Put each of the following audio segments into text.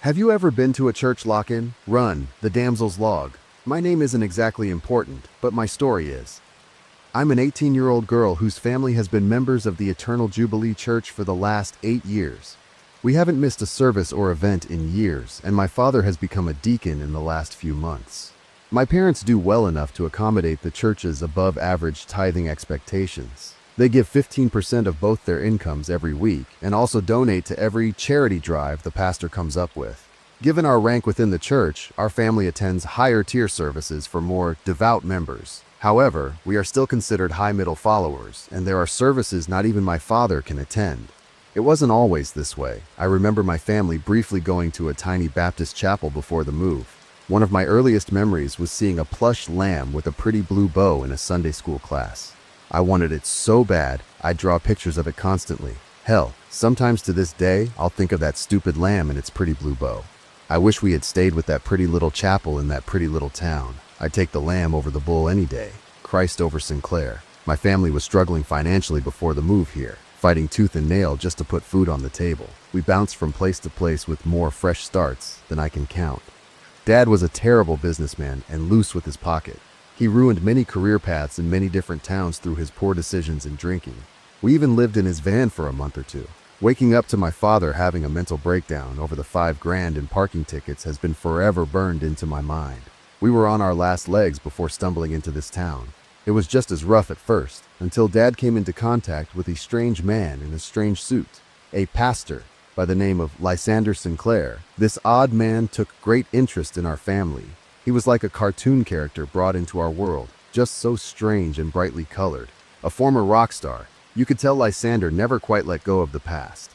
Have you ever been to a church lock-in? Run, the damsel's log. My name isn't exactly important, but my story is. I'm an 18-year-old girl whose family has been members of the Eternal Jubilee Church for the last 8 years. We haven't missed a service or event in years, and my father has become a deacon in the last few months. My parents do well enough to accommodate the church's above-average tithing expectations. They give 15% of both their incomes every week and also donate to every charity drive the pastor comes up with. Given our rank within the church, our family attends higher-tier services for more devout members. However, we are still considered high-middle followers, and there are services not even my father can attend. It wasn't always this way. I remember my family briefly going to a tiny Baptist chapel before the move. One of my earliest memories was seeing a plush lamb with a pretty blue bow in a Sunday school class. I wanted it so bad, I'd draw pictures of it constantly. Hell, sometimes to this day, I'll think of that stupid lamb and its pretty blue bow. I wish we had stayed with that pretty little chapel in that pretty little town. I'd take the lamb over the bull any day. Christ over Sinclair. My family was struggling financially before the move here, fighting tooth and nail just to put food on the table. We bounced from place to place with more fresh starts than I can count. Dad was a terrible businessman and loose with his pocket. He ruined many career paths in many different towns through his poor decisions and drinking. We even lived in his van for a month or two. Waking up to my father having a mental breakdown over the $5,000 in parking tickets has been forever burned into my mind. We were on our last legs before stumbling into this town. It was just as rough at first, until Dad came into contact with a strange man in a strange suit, a pastor by the name of Lysander Sinclair. This odd man took great interest in our family. He was like a cartoon character brought into our world, just so strange and brightly colored. A former rock star, you could tell Lysander never quite let go of the past.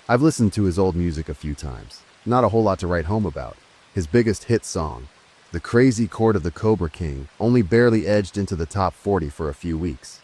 I've listened to his old music a few times, not a whole lot to write home about. His biggest hit song, The Crazy Chord of the Cobra King, only barely edged into the top 40 for a few weeks.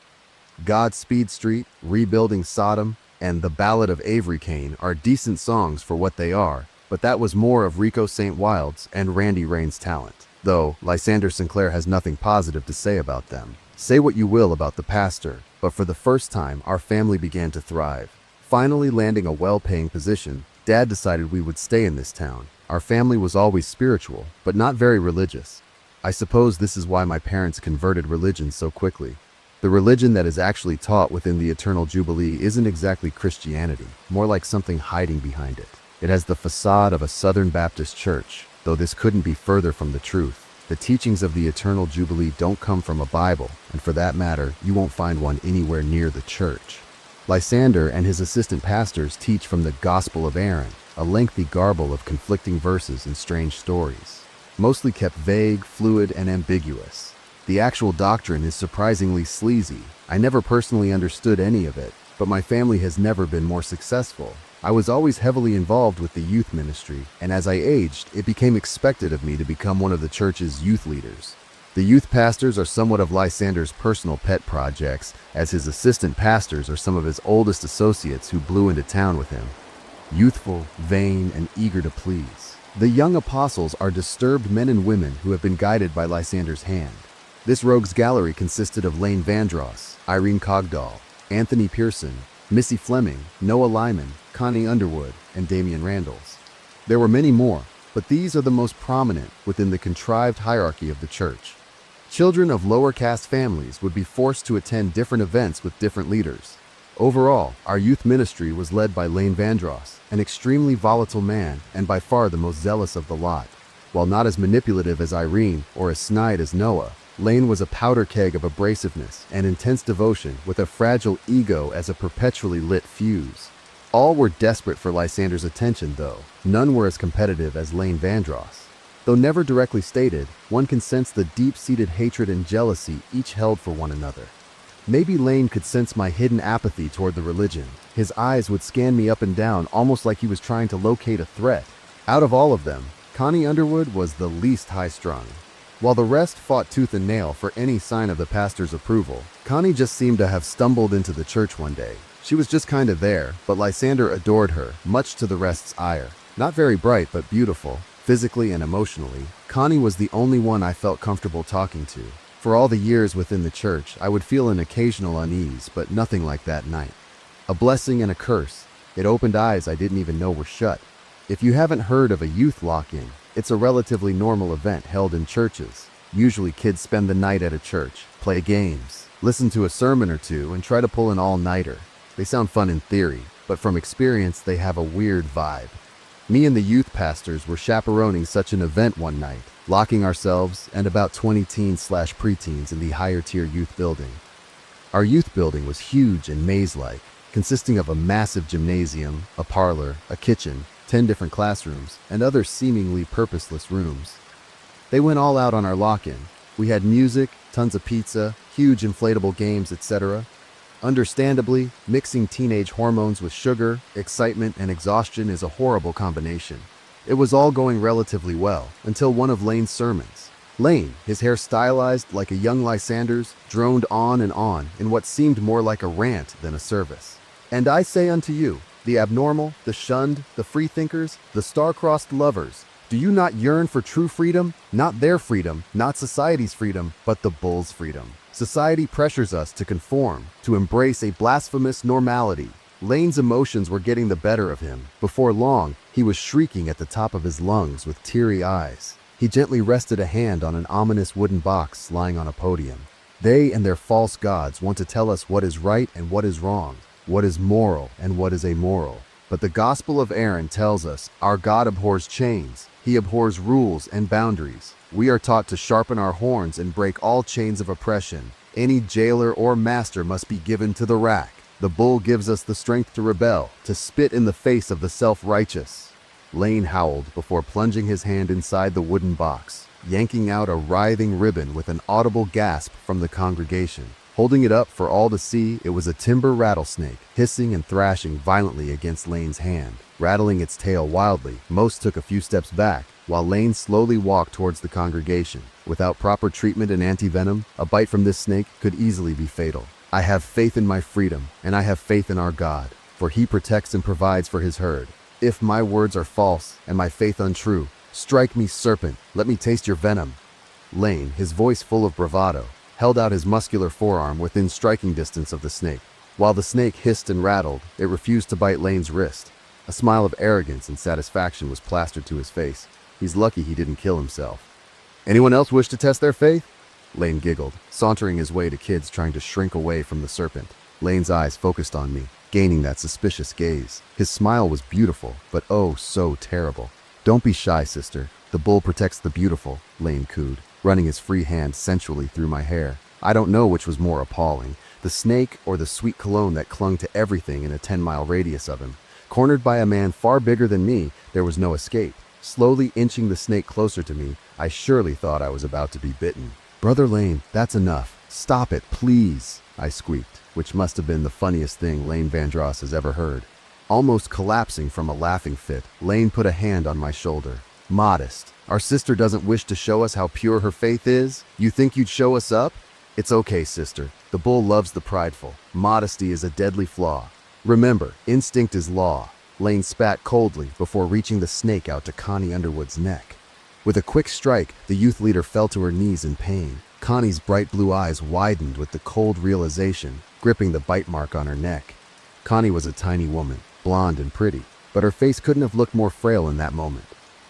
Godspeed Street, Rebuilding Sodom, and The Ballad of Avery Kane are decent songs for what they are, but that was more of Rico St. Wild's and Randy Rain's talent. Though Lysander Sinclair has nothing positive to say about them. Say what you will about the pastor, but for the first time, our family began to thrive. Finally landing a well-paying position, Dad decided we would stay in this town. Our family was always spiritual, but not very religious. I suppose this is why my parents converted religion so quickly. The religion that is actually taught within the Eternal Jubilee isn't exactly Christianity, more like something hiding behind it. It has the facade of a Southern Baptist church, though this couldn't be further from the truth. The teachings of the Eternal Jubilee don't come from a Bible, and for that matter, you won't find one anywhere near the church. Lysander and his assistant pastors teach from the Gospel of Aaron, a lengthy garble of conflicting verses and strange stories, mostly kept vague, fluid, and ambiguous. The actual doctrine is surprisingly sleazy. I never personally understood any of it, but my family has never been more successful. I was always heavily involved with the youth ministry, and as I aged, it became expected of me to become one of the church's youth leaders. The youth pastors are somewhat of Lysander's personal pet projects, as his assistant pastors are some of his oldest associates who blew into town with him. Youthful, vain, and eager to please. The young apostles are disturbed men and women who have been guided by Lysander's hand. This rogues gallery consisted of Lane Vandross, Irene Cogdall, Anthony Pearson, Missy Fleming, Noah Lyman, Connie Underwood, and Damian Randalls. There were many more, but these are the most prominent within the contrived hierarchy of the church. Children of lower caste families would be forced to attend different events with different leaders. Overall, our youth ministry was led by Lane Vandross, an extremely volatile man and by far the most zealous of the lot. While not as manipulative as Irene or as snide as Noah, Lane was a powder keg of abrasiveness and intense devotion with a fragile ego as a perpetually lit fuse. All were desperate for Lysander's attention, though. None were as competitive as Lane Vandross. Though never directly stated, one can sense the deep-seated hatred and jealousy each held for one another. Maybe Lane could sense my hidden apathy toward the religion. His eyes would scan me up and down almost like he was trying to locate a threat. Out of all of them, Connie Underwood was the least high-strung. While the rest fought tooth and nail for any sign of the pastor's approval, Connie just seemed to have stumbled into the church one day. She was just kind of there, but Lysander adored her, much to the rest's ire. Not very bright, but beautiful, physically and emotionally. Connie was the only one I felt comfortable talking to. For all the years within the church, I would feel an occasional unease, but nothing like that night. A blessing and a curse. It opened eyes I didn't even know were shut. If you haven't heard of a youth lock-in, it's a relatively normal event held in churches. Usually kids spend the night at a church, play games, listen to a sermon or two, and try to pull an all-nighter. They sound fun in theory, but from experience they have a weird vibe. Me and the youth pastors were chaperoning such an event one night, locking ourselves and about 20 teens/preteens in the higher-tier youth building. Our youth building was huge and maze-like, consisting of a massive gymnasium, a parlor, a kitchen, 10 different classrooms, and other seemingly purposeless rooms. They went all out on our lock-in. We had music, tons of pizza, huge inflatable games, etc. Understandably, mixing teenage hormones with sugar, excitement, and exhaustion is a horrible combination. It was all going relatively well, until one of Lane's sermons. Lane, his hair stylized like a young Lysander's, droned on and on in what seemed more like a rant than a service. And I say unto you, the abnormal, the shunned, the freethinkers, the star-crossed lovers, do you not yearn for true freedom? Not their freedom, not society's freedom, but the bull's freedom. Society pressures us to conform, to embrace a blasphemous normality. Lane's emotions were getting the better of him. Before long, he was shrieking at the top of his lungs with teary eyes. He gently rested a hand on an ominous wooden box lying on a podium. They and their false gods want to tell us what is right and what is wrong, what is moral and what is amoral. But the Gospel of Aaron tells us our God abhors chains. He abhors rules and boundaries. We are taught to sharpen our horns and break all chains of oppression. Any jailer or master must be given to the rack. The bull gives us the strength to rebel, to spit in the face of the self-righteous. Lane howled before plunging his hand inside the wooden box, yanking out a writhing ribbon with an audible gasp from the congregation. Holding it up for all to see, it was a timber rattlesnake, hissing and thrashing violently against Lane's hand. Rattling its tail wildly, most took a few steps back, while Lane slowly walked towards the congregation. Without proper treatment and anti-venom, a bite from this snake could easily be fatal. I have faith in my freedom, and I have faith in our God, for he protects and provides for his herd. If my words are false, and my faith untrue, strike me, serpent, let me taste your venom. Lane, his voice full of bravado, held out his muscular forearm within striking distance of the snake. While the snake hissed and rattled, it refused to bite Lane's wrist. A smile of arrogance and satisfaction was plastered to his face. He's lucky he didn't kill himself. Anyone else wish to test their faith? Lane giggled, sauntering his way to kids trying to shrink away from the serpent. Lane's eyes focused on me, gaining that suspicious gaze. His smile was beautiful, but oh so terrible. Don't be shy, sister. The bull protects the beautiful, Lane cooed, running his free hand sensually through my hair. I don't know which was more appalling, the snake or the sweet cologne that clung to everything in a 10-mile radius of him. Cornered by a man far bigger than me, there was no escape. Slowly inching the snake closer to me, I surely thought I was about to be bitten. Brother Lane, that's enough. Stop it, please, I squeaked, which must have been the funniest thing Lane Vandross has ever heard. Almost collapsing from a laughing fit, Lane put a hand on my shoulder. Modest. Our sister doesn't wish to show us how pure her faith is? You think you'd show us up? It's okay, sister. The bull loves the prideful. Modesty is a deadly flaw. Remember, instinct is law. Lane spat coldly before reaching the snake out to Connie Underwood's neck. With a quick strike, the youth leader fell to her knees in pain. Connie's bright blue eyes widened with the cold realization, gripping the bite mark on her neck. Connie was a tiny woman, blonde and pretty, but her face couldn't have looked more frail in that moment.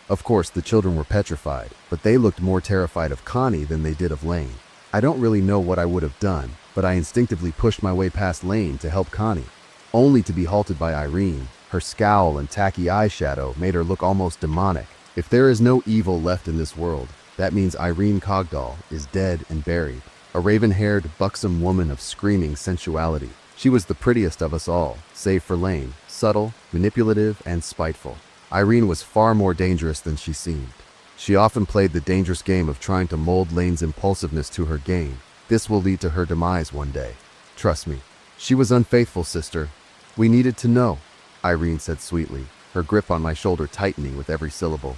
Of course, the children were petrified, but they looked more terrified of Connie than they did of Lane. I don't really know what I would have done, but I instinctively pushed my way past Lane to help Connie, only to be halted by Irene. Her scowl and tacky eyeshadow made her look almost demonic. If there is no evil left in this world, that means Irene Cogdall is dead and buried. A raven-haired, buxom woman of screaming sensuality. She was the prettiest of us all, save for Lane, subtle, manipulative, and spiteful. Irene was far more dangerous than she seemed. She often played the dangerous game of trying to mold Lane's impulsiveness to her gain. This will lead to her demise one day. Trust me. She was unfaithful, sister. We needed to know, Irene said sweetly, her grip on my shoulder tightening with every syllable.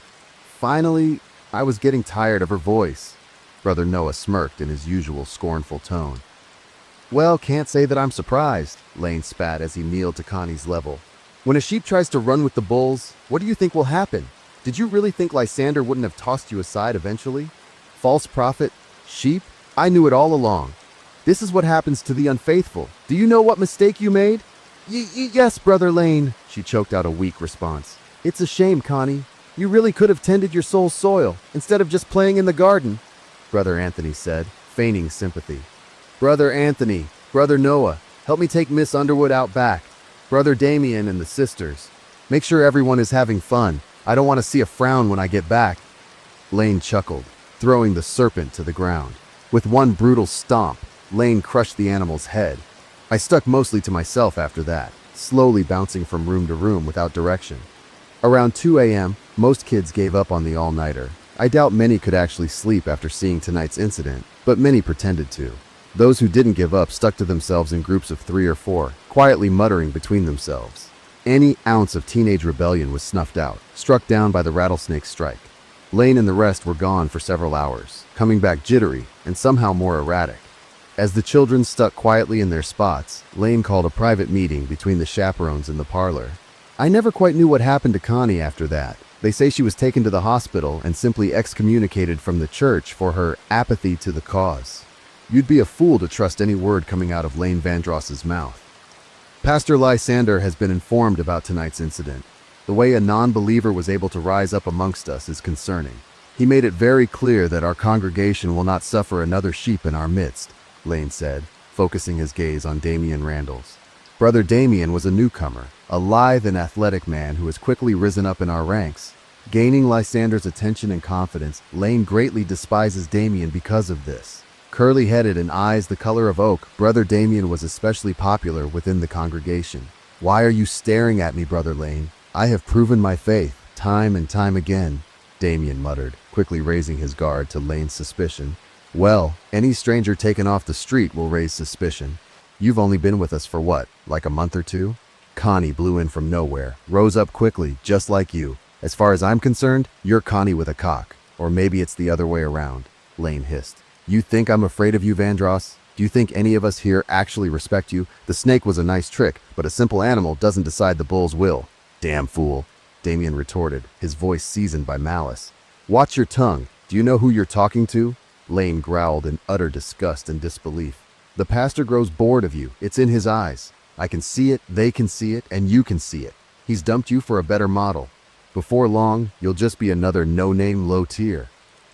Finally, I was getting tired of her voice. Brother Noah smirked in his usual scornful tone. Well, can't say that I'm surprised, Lane spat as he kneeled to Connie's level. When a sheep tries to run with the bulls, what do you think will happen? Did you really think Lysander wouldn't have tossed you aside eventually? False prophet? Sheep? I knew it all along. This is what happens to the unfaithful. Do you know what mistake you made? Yes, Brother Lane, she choked out a weak response. It's a shame, Connie. You really could have tended your soul's soil instead of just playing in the garden, Brother Anthony said, feigning sympathy. Brother Anthony, Brother Noah, help me take Miss Underwood out back. Brother Damien and the sisters. Make sure everyone is having fun. I don't want to see a frown when I get back. Lane chuckled, throwing the serpent to the ground. With one brutal stomp, Lane crushed the animal's head. I stuck mostly to myself after that, slowly bouncing from room to room without direction. Around 2 a.m., most kids gave up on the all-nighter. I doubt many could actually sleep after seeing tonight's incident, but many pretended to. Those who didn't give up stuck to themselves in groups of 3 or 4, quietly muttering between themselves. Any ounce of teenage rebellion was snuffed out, struck down by the rattlesnake strike. Lane and the rest were gone for several hours, coming back jittery and somehow more erratic. As the children stuck quietly in their spots, Lane called a private meeting between the chaperones in the parlor. I never quite knew what happened to Connie after that. They say she was taken to the hospital and simply excommunicated from the church for her apathy to the cause. You'd be a fool to trust any word coming out of Lane Vandross's mouth. Pastor Lysander has been informed about tonight's incident. The way a non-believer was able to rise up amongst us is concerning. He made it very clear that our congregation will not suffer another sheep in our midst, Lane said, focusing his gaze on Damien Randalls. Brother Damien was a newcomer, a lithe and athletic man who has quickly risen up in our ranks. Gaining Lysander's attention and confidence, Lane greatly despises Damien because of this. Curly-headed and eyes the color of oak, Brother Damien was especially popular within the congregation. Why are you staring at me, Brother Lane? I have proven my faith, time and time again, Damien muttered, quickly raising his guard to Lane's suspicion. Well, any stranger taken off the street will raise suspicion. You've only been with us for what, like a month or 2? Connie blew in from nowhere, rose up quickly, just like you. As far as I'm concerned, you're Connie with a cock. Or maybe it's the other way around, Lane hissed. You think I'm afraid of you, Vandross? Do you think any of us here actually respect you? The snake was a nice trick, but a simple animal doesn't decide the bull's will. Damn fool, Damien retorted, his voice seasoned by malice. Watch your tongue. Do you know who you're talking to? Lane growled in utter disgust and disbelief. The pastor grows bored of you. It's in his eyes. I can see it, they can see it, and you can see it. He's dumped you for a better model. Before long, you'll just be another no-name low tier.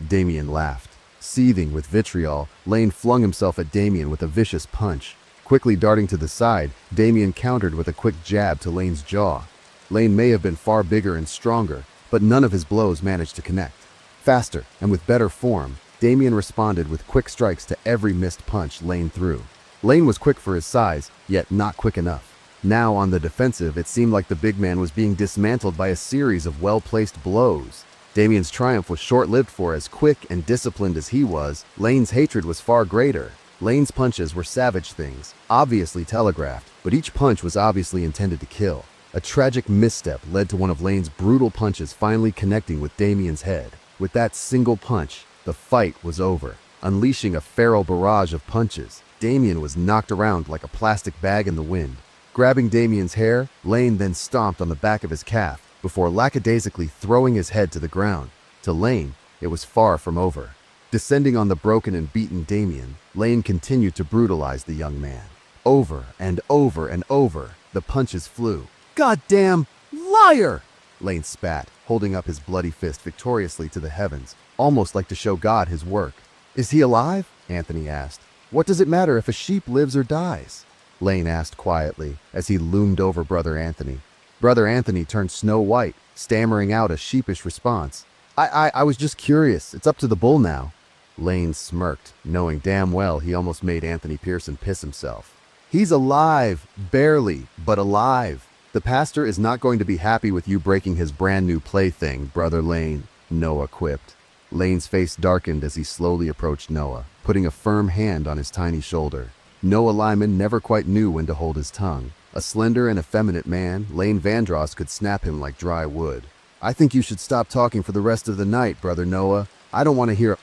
Damien laughed. Seething with vitriol, Lane flung himself at Damien with a vicious punch. Quickly darting to the side, Damien countered with a quick jab to Lane's jaw. Lane may have been far bigger and stronger, but none of his blows managed to connect. Faster, and with better form, Damien responded with quick strikes to every missed punch Lane threw. Lane was quick for his size, yet not quick enough. Now on the defensive, it seemed like the big man was being dismantled by a series of well-placed blows. Damien's triumph was short-lived, for as quick and disciplined as he was, Lane's hatred was far greater. Lane's punches were savage things, obviously telegraphed, but each punch was obviously intended to kill. A tragic misstep led to one of Lane's brutal punches finally connecting with Damien's head. With that single punch, the fight was over. Unleashing a feral barrage of punches, Damien was knocked around like a plastic bag in the wind. Grabbing Damien's hair, Lane then stomped on the back of his calf, before lackadaisically throwing his head to the ground. To Lane, it was far from over. Descending on the broken and beaten Damien, Lane continued to brutalize the young man. Over and over and over, the punches flew. "Goddamn liar!" Lane spat, holding up his bloody fist victoriously to the heavens, almost like to show God his work. "Is he alive?" Anthony asked. "What does it matter if a sheep lives or dies?" Lane asked quietly, as he loomed over Brother Anthony. Brother Anthony turned snow white, stammering out a sheepish response. I was just curious. It's up to the bull now." Lane smirked, knowing damn well he almost made Anthony Pearson piss himself. "He's alive, barely, but alive. The pastor is not going to be happy with you breaking his brand new plaything, Brother Lane," Noah quipped. Lane's face darkened as he slowly approached Noah, putting a firm hand on his tiny shoulder. Noah Lyman never quite knew when to hold his tongue. A slender and effeminate man, Lane Vandross could snap him like dry wood. "I think you should stop talking for the rest of the night, Brother Noah. I don't want to hear a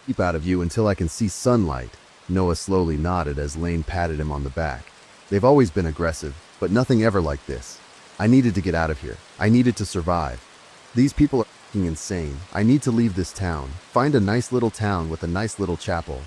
peep out of you until I can see sunlight." Noah slowly nodded as Lane patted him on the back. "They've always been aggressive, but nothing ever like this. I needed to get out of here. I needed to survive. These people are f***ing insane. I need to leave this town, find a nice little town with a nice little chapel."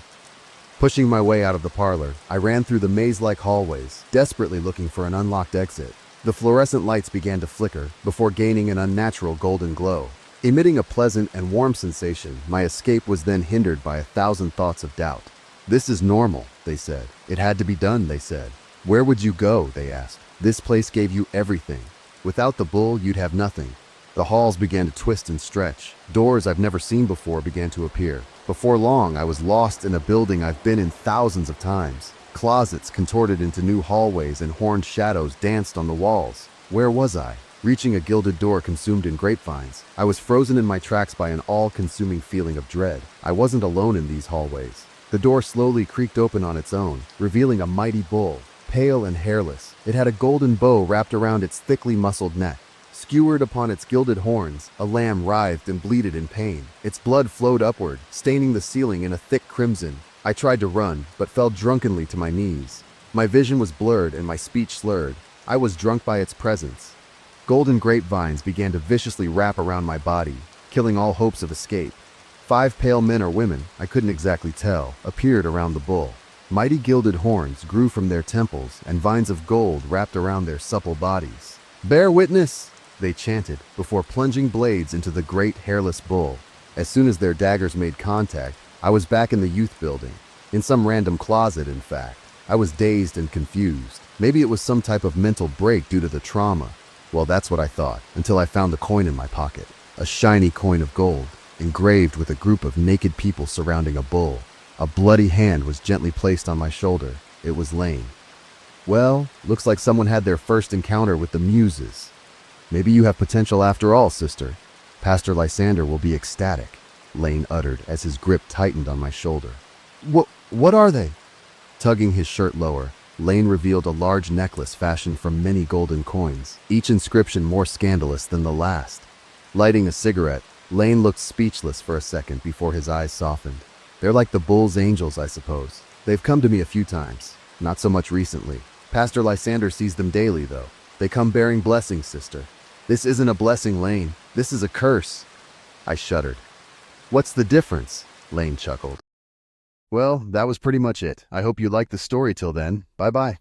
Pushing my way out of the parlor, I ran through the maze-like hallways, desperately looking for an unlocked exit. The fluorescent lights began to flicker before gaining an unnatural golden glow. Emitting a pleasant and warm sensation, my escape was then hindered by 1,000 thoughts of doubt. This is normal, they said. It had to be done, they said. Where would you go, they asked. This place gave you everything. Without the bull, you'd have nothing. The halls began to twist and stretch. Doors I've never seen before began to appear. Before long, I was lost in a building I've been in thousands of times. Closets contorted into new hallways and horned shadows danced on the walls. Where was I? Reaching a gilded door consumed in grapevines, I was frozen in my tracks by an all-consuming feeling of dread. I wasn't alone in these hallways. The door slowly creaked open on its own, revealing a mighty bull. Pale and hairless, it had a golden bow wrapped around its thickly muscled neck. Skewered upon its gilded horns, a lamb writhed and bleated in pain. Its blood flowed upward, staining the ceiling in a thick crimson. I tried to run, but fell drunkenly to my knees. My vision was blurred and my speech slurred. I was drunk by its presence. Golden grapevines began to viciously wrap around my body, killing all hopes of escape. 5 pale men or women, I couldn't exactly tell, appeared around the bull. Mighty gilded horns grew from their temples, and vines of gold wrapped around their supple bodies. "Bear witness!" they chanted, before plunging blades into the great hairless bull. As soon as their daggers made contact, I was back in the youth building. In some random closet, in fact. I was dazed and confused. Maybe it was some type of mental break due to the trauma. Well, that's what I thought, until I found the coin in my pocket. A shiny coin of gold, engraved with a group of naked people surrounding a bull. A bloody hand was gently placed on my shoulder. It was Lane. "Well, looks like someone had their first encounter with the muses. Maybe you have potential after all, sister. Pastor Lysander will be ecstatic," Lane uttered as his grip tightened on my shoulder. What are they?" Tugging his shirt lower, Lane revealed a large necklace fashioned from many golden coins, each inscription more scandalous than the last. Lighting a cigarette, Lane looked speechless for a second before his eyes softened. "They're like the bull's angels, I suppose. They've come to me a few times, not so much recently. Pastor Lysander sees them daily, though. They come bearing blessings, sister." "This isn't a blessing, Lane. This is a curse." I shuddered. "What's the difference?" Lane chuckled. "Well, that was pretty much it. I hope you liked the story till then. Bye-bye."